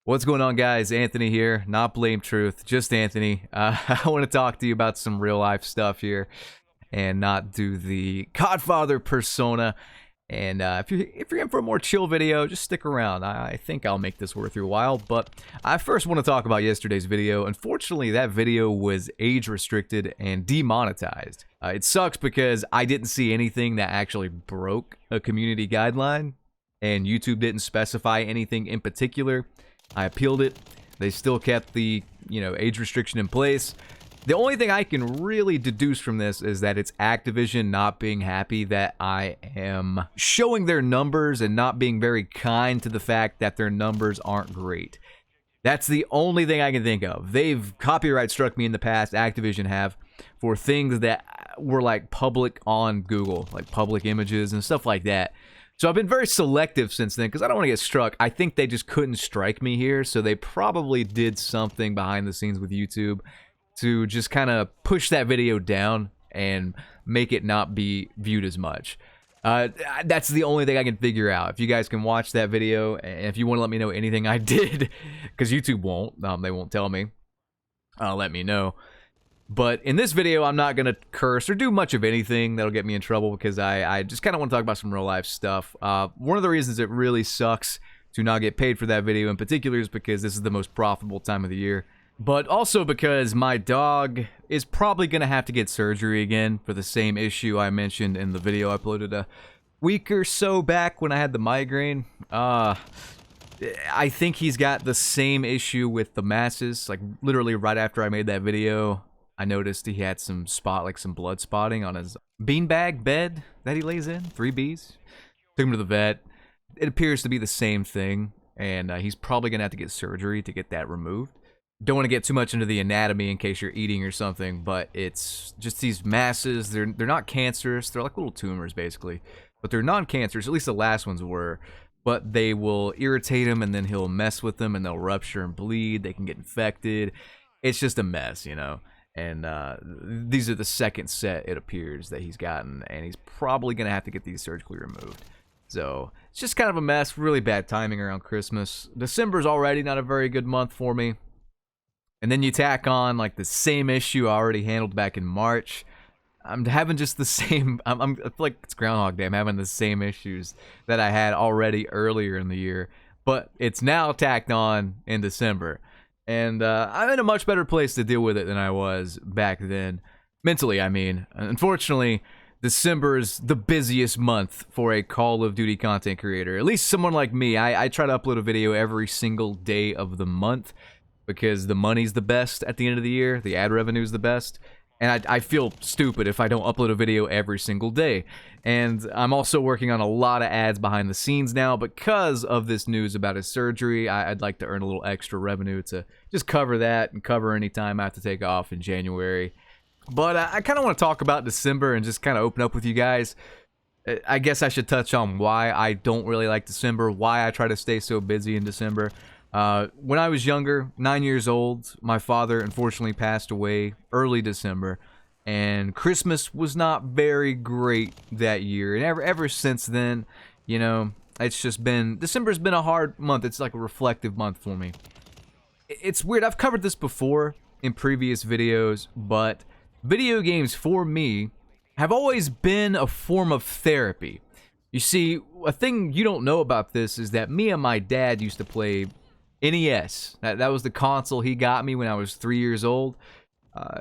What's going on, guys? Anthony here, not Blame Truth, just Anthony. I want to talk to you about some real life stuff here and not do the Godfather persona. And if you're in for a more chill video, just stick around. I think I'll make this worth your while. But I first want to talk about yesterday's video. Unfortunately, that video was age restricted and demonetized. It sucks because I didn't see anything that actually broke a community guideline, and YouTube didn't specify anything in particular. I appealed it. They still kept the, age restriction in place. The only thing I can really deduce from this is that it's Activision not being happy that I am showing their numbers and not being very kind to the fact that their numbers aren't great. That's the only thing I can think of. They've copyright struck me in the past, Activision have, for things that were like public on Google, like public images and stuff like that. So I've been very selective since then because I don't want to get struck. I think they just couldn't strike me here, so they probably did something behind the scenes with YouTube to just kind of push that video down and make it not be viewed as much. That's the only thing I can figure out. If you guys can watch that video, and if you want to let me know anything I did, because YouTube won't, they won't tell me, let me know. But in this video, I'm not going to curse or do much of anything that'll get me in trouble because I just kind of want to talk about some real life stuff. One of the reasons it really sucks to not get paid for that video in particular is because this is the most profitable time of the year. But also because my dog is probably going to have to get surgery again for the same issue I mentioned in the video I uploaded a week or so back when I had the migraine. I think he's got the same issue with the masses. Like literally right after I made that video, I noticed he had some blood spotting on his beanbag bed that he lays in, 3Bs. Took him to the vet. It appears to be the same thing, and he's probably going to have to get surgery to get that removed. Don't want to get too much into the anatomy in case you're eating or something, but it's just these masses. They're not cancerous. They're like little tumors, basically. But they're non-cancerous, at least the last ones were. But they will irritate him, and then he'll mess with them, and they'll rupture and bleed. They can get infected. It's just a mess, And these are the second set, it appears, that he's gotten, and he's probably going to have to get these surgically removed. So it's just kind of a mess, really bad timing around Christmas. December's already not a very good month for me. And then you tack on like the same issue I already handled back in March. I'm having just the same, I feel like it's Groundhog Day. I'm having the same issues that I had already earlier in the year. But it's now tacked on in December. And I'm in a much better place to deal with it than I was back then. Mentally, I mean. Unfortunately, December is the busiest month for a Call of Duty content creator. At least someone like me. I try to upload a video every single day of the month because the money's the best at the end of the year. The ad revenue is the best. And I feel stupid if I don't upload a video every single day. And I'm also working on a lot of ads behind the scenes now because of this news about his surgery. I'd like to earn a little extra revenue to just cover that and cover any time I have to take off in January. But I kind of want to talk about December and just kind of open up with you guys. I guess I should touch on why I don't really like December, why I try to stay so busy in December. When I was younger, 9 years old, my father unfortunately passed away early December, and Christmas was not very great that year. And ever since then, it's just been, December's been a hard month. It's like a reflective month for me. It's weird. I've covered this before in previous videos, but video games for me have always been a form of therapy. You see, a thing you don't know about this is that me and my dad used to play NES. That was the console he got me when I was 3 years old.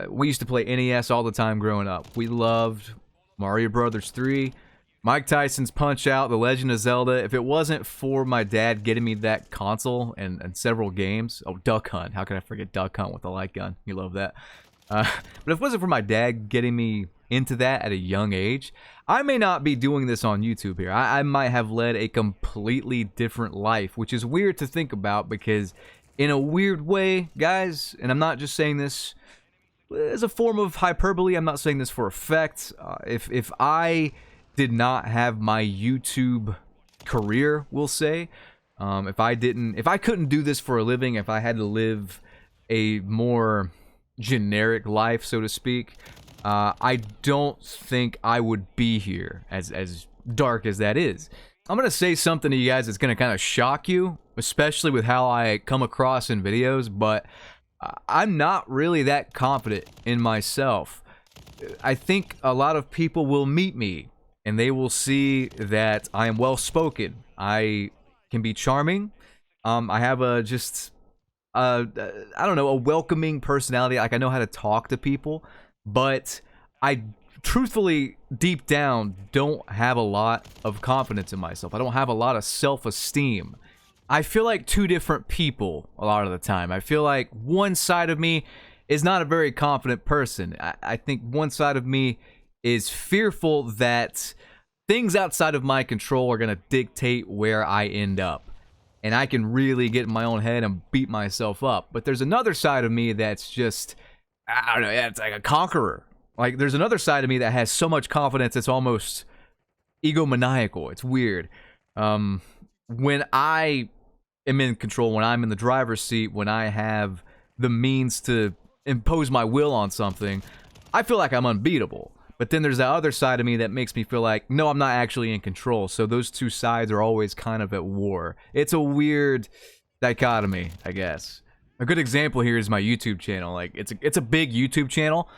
We used to play NES all the time growing up. We loved Mario Brothers 3, Mike Tyson's Punch-Out!, The Legend of Zelda. If it wasn't for my dad getting me that console and several games... Oh, Duck Hunt. How can I forget Duck Hunt with the light gun? You love that. But if it wasn't for my dad getting me into that at a young age, I may not be doing this on YouTube here. I might have led a completely different life, which is weird to think about because in a weird way, guys, and I'm not just saying this as a form of hyperbole, I'm not saying this for effect. If I did not have my YouTube career, we'll say, if I couldn't do this for a living, if I had to live a more generic life, so to speak, I don't think I would be here, as dark as that is. I'm going to say something to you guys that's going to kind of shock you, especially with how I come across in videos, but I'm not really that confident in myself. I think a lot of people will meet me and they will see that I am well spoken. I can be charming. I have a I don't know, a welcoming personality. Like, I know how to talk to people, but I truthfully, deep down, don't have a lot of confidence in myself. I don't have a lot of self-esteem. I feel like two different people a lot of the time. I feel like one side of me is not a very confident person. I think one side of me is fearful that things outside of my control are going to dictate where I end up. And I can really get in my own head and beat myself up. But there's another side of me that's just, I don't know, it's like a conqueror. Like, there's another side of me that has so much confidence it's almost egomaniacal. It's weird. When I am in control, when I'm in the driver's seat, when I have the means to impose my will on something, I feel like I'm unbeatable. But then there's that other side of me that makes me feel like, no, I'm not actually in control. So those two sides are always kind of at war. It's a weird dichotomy, I guess. A good example here is my YouTube channel. Like, it's a big YouTube channel,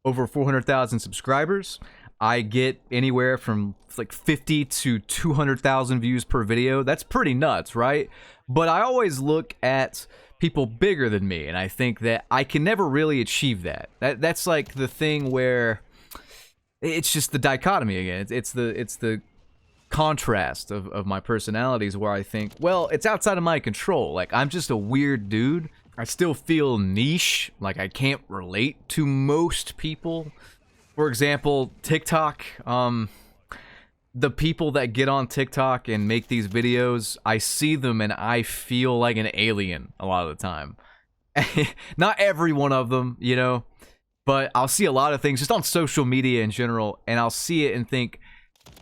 over 400,000 subscribers. I get anywhere from like 50 to 200,000 views per video. That's pretty nuts, right? But I always look at people bigger than me, and I think that I can never really achieve that. That's like the thing where it's just the dichotomy again. It's the contrast of my personalities where I think, well, it's outside of my control. Like, I'm just a weird dude. I still feel niche, like I can't relate to most people. For example, TikTok, the people that get on TikTok and make these videos, I see them and I feel like an alien a lot of the time. Not every one of them, you know, but I'll see a lot of things just on social media in general, and I'll see it and think,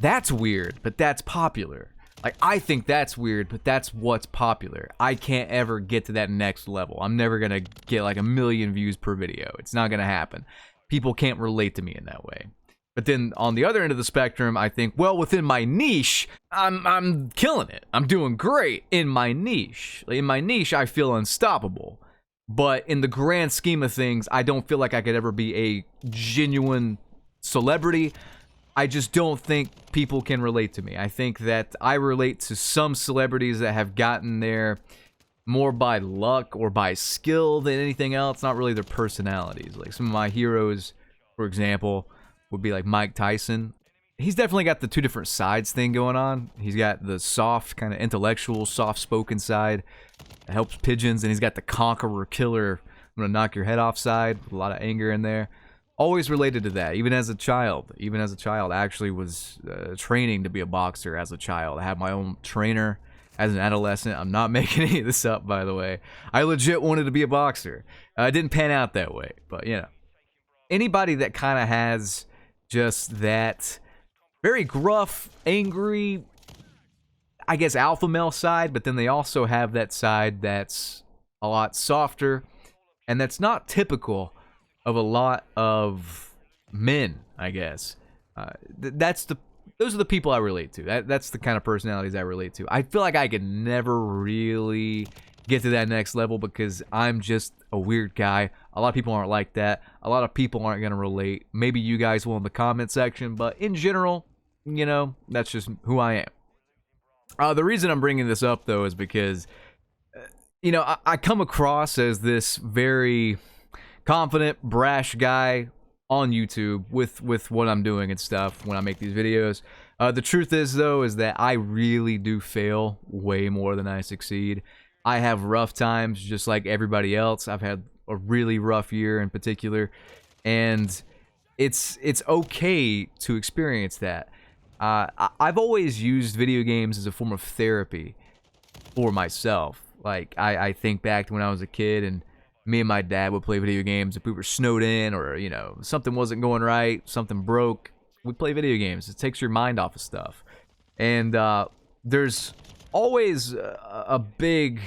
that's weird, but that's popular. Like, I think that's weird, but that's what's popular. I can't ever get to that next level. I'm never gonna get like 1 million views per video. It's not gonna happen. People can't relate to me in that way. But then on the other end of the spectrum, I think, well, within my niche, I'm killing it. I'm doing great in my niche. In my niche, I feel unstoppable. But in the grand scheme of things, I don't feel like I could ever be a genuine celebrity. I just don't think people can relate to me. I think that I relate to some celebrities that have gotten there more by luck or by skill than anything else, not really their personalities. Like, some of my heroes, for example, would be like Mike Tyson. He's definitely got the two different sides thing going on. He's got the soft, kind of intellectual, soft-spoken side that helps pigeons, and he's got the conqueror, killer, I'm gonna knock your head off side with a lot of anger in there. Always related to that, even as a child. I actually was training to be a boxer as a child. I had my own trainer as an adolescent. I'm not making any of this up, by the way. I legit wanted to be a boxer. It didn't pan out that way, but, you know. Anybody that kind of has just that very gruff, angry, I guess, alpha male side, but then they also have that side that's a lot softer, and that's not typical of a lot of men, I guess. Those are the people I relate to. That's the kind of personalities I relate to. I feel like I could never really get to that next level because I'm just a weird guy. A lot of people aren't like that. A lot of people aren't going to relate. Maybe you guys will in the comment section, but in general, you know, that's just who I am. The reason I'm bringing this up, though, is because, you know, I come across as this very confident, brash guy on YouTube with what I'm doing and stuff when I make these videos. The truth is, though, is that I really do fail way more than I succeed. I have rough times just like everybody else. I've had a really rough year in particular, and it's okay to experience that. I've always used video games as a form of therapy for myself. Like, I think back to when I was a kid, and me and my dad would play video games. If we were snowed in, or, you know, something wasn't going right, something broke, we'd play video games. It takes your mind off of stuff. And there's always a big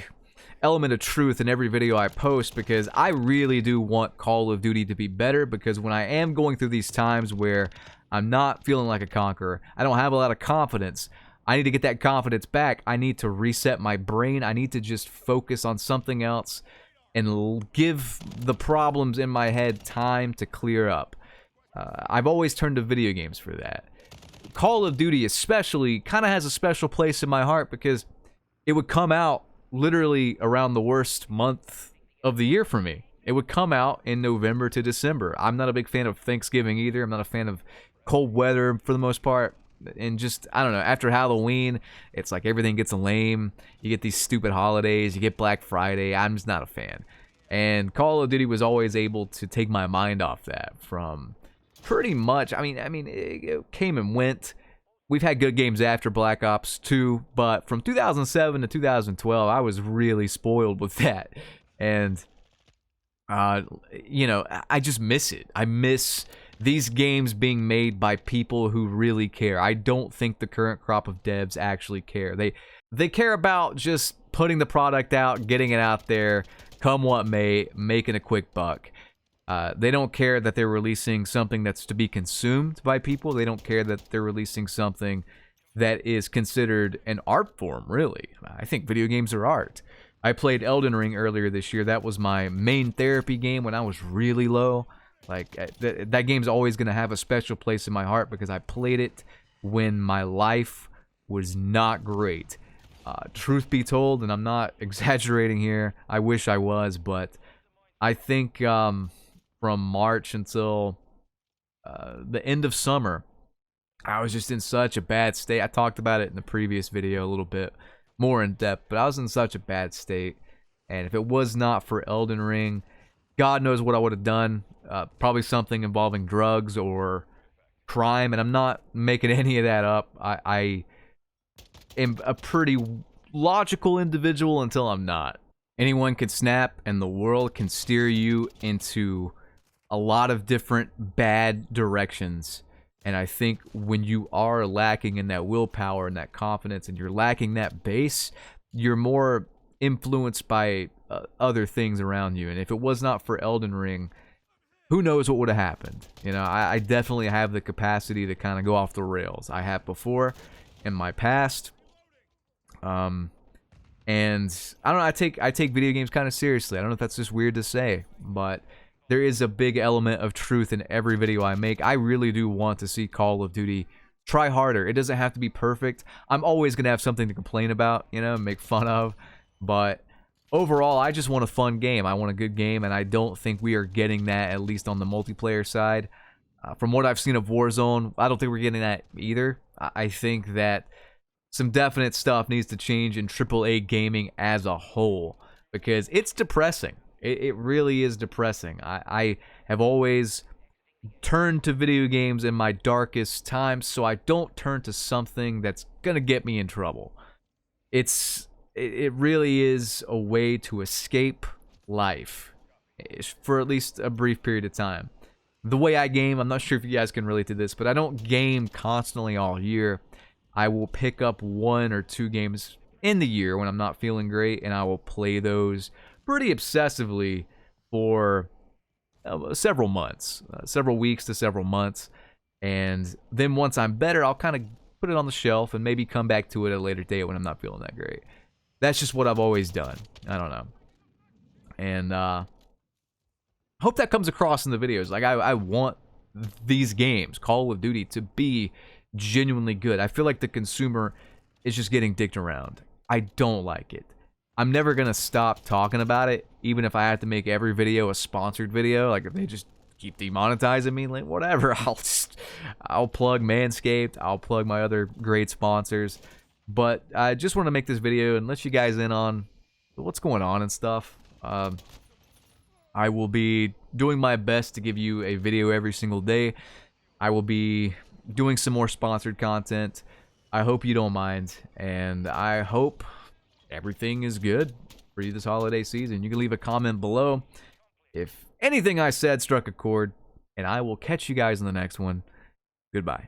element of truth in every video I post, because I really do want Call of Duty to be better, because when I am going through these times where I'm not feeling like a conqueror, I don't have a lot of confidence, I need to get that confidence back. I need to reset my brain. I need to just focus on something else and give the problems in my head time to clear up. I've always turned to video games for that. Call of Duty especially kind of has a special place in my heart because it would come out literally around the worst month of the year for me. It would come out in November to December. I'm not a big fan of Thanksgiving either. I'm not a fan of cold weather for the most part. And just, I don't know, after Halloween, it's like everything gets lame. You get these stupid holidays. You get Black Friday. I'm just not a fan. And Call of Duty was always able to take my mind off that from pretty much, I mean, it came and went. We've had good games after Black Ops 2, but from 2007 to 2012, I was really spoiled with that. And, you know, I just miss it. I miss these games being made by people who really care. I don't think the current crop of devs actually care. They care about just putting the product out, getting it out there, come what may, making a quick buck. They don't care that they're releasing something that's to be consumed by people. They don't care that they're releasing something that is considered an art form, really. I think video games are art. I played Elden Ring earlier this year. That was my main therapy game when I was really low. Like, that game's always going to have a special place in my heart because I played it when my life was not great. Truth be told, and I'm not exaggerating here, I wish I was, but I think from March until the end of summer, I was just in such a bad state. I talked about it in the previous video a little bit more in depth, but I was in such a bad state. And if it was not for Elden Ring, God knows what I would have done. Probably something involving drugs or crime, and I'm not making any of that up. I am a pretty logical individual until I'm not. Anyone can snap, and the world can steer you into a lot of different bad directions. And I think when you are lacking in that willpower and that confidence, and you're lacking that base, you're more influenced by other things around you. And if it was not for Elden Ring, who knows what would have happened? You know, I definitely have the capacity to kind of go off the rails. I have before in my past. And I don't know, I take video games kind of seriously. I don't know if that's just weird to say, but there is a big element of truth in every video I make. I really do want to see Call of Duty try harder. It doesn't have to be perfect. I'm always going to have something to complain about, you know, make fun of, but overall, I just want a fun game. I want a good game, and I don't think we are getting that, at least on the multiplayer side. From what I've seen of Warzone, I don't think we're getting that either. I think that some definite stuff needs to change in AAA gaming as a whole, because it's depressing. It really is depressing. I have always turned to video games in my darkest times, so I don't turn to something that's going to get me in trouble. It really is a way to escape life for at least a brief period of time. The way I game, I'm not sure if you guys can relate to this, but I don't game constantly all year. I will pick up 1 or 2 games in the year when I'm not feeling great, and I will play those pretty obsessively for several months, several weeks to several months. And then once I'm better, I'll kind of put it on the shelf and maybe come back to it at a later date when I'm not feeling that great. That's just what I've always done. I don't know. And hope that comes across in the videos. Like, I want these games, Call of Duty, to be genuinely good. I feel like the consumer is just getting dicked around. I don't like it. I'm never going to stop talking about it, even if I have to make every video a sponsored video. Like, if they just keep demonetizing me, like, whatever. I'll plug Manscaped. I'll plug my other great sponsors. But I just want to make this video and let you guys in on what's going on and stuff. I will be doing my best to give you a video every single day. I will be doing some more sponsored content. I hope you don't mind, and I hope everything is good for you this holiday season. You can leave a comment below if anything I said struck a chord, and I will catch you guys in the next one. Goodbye.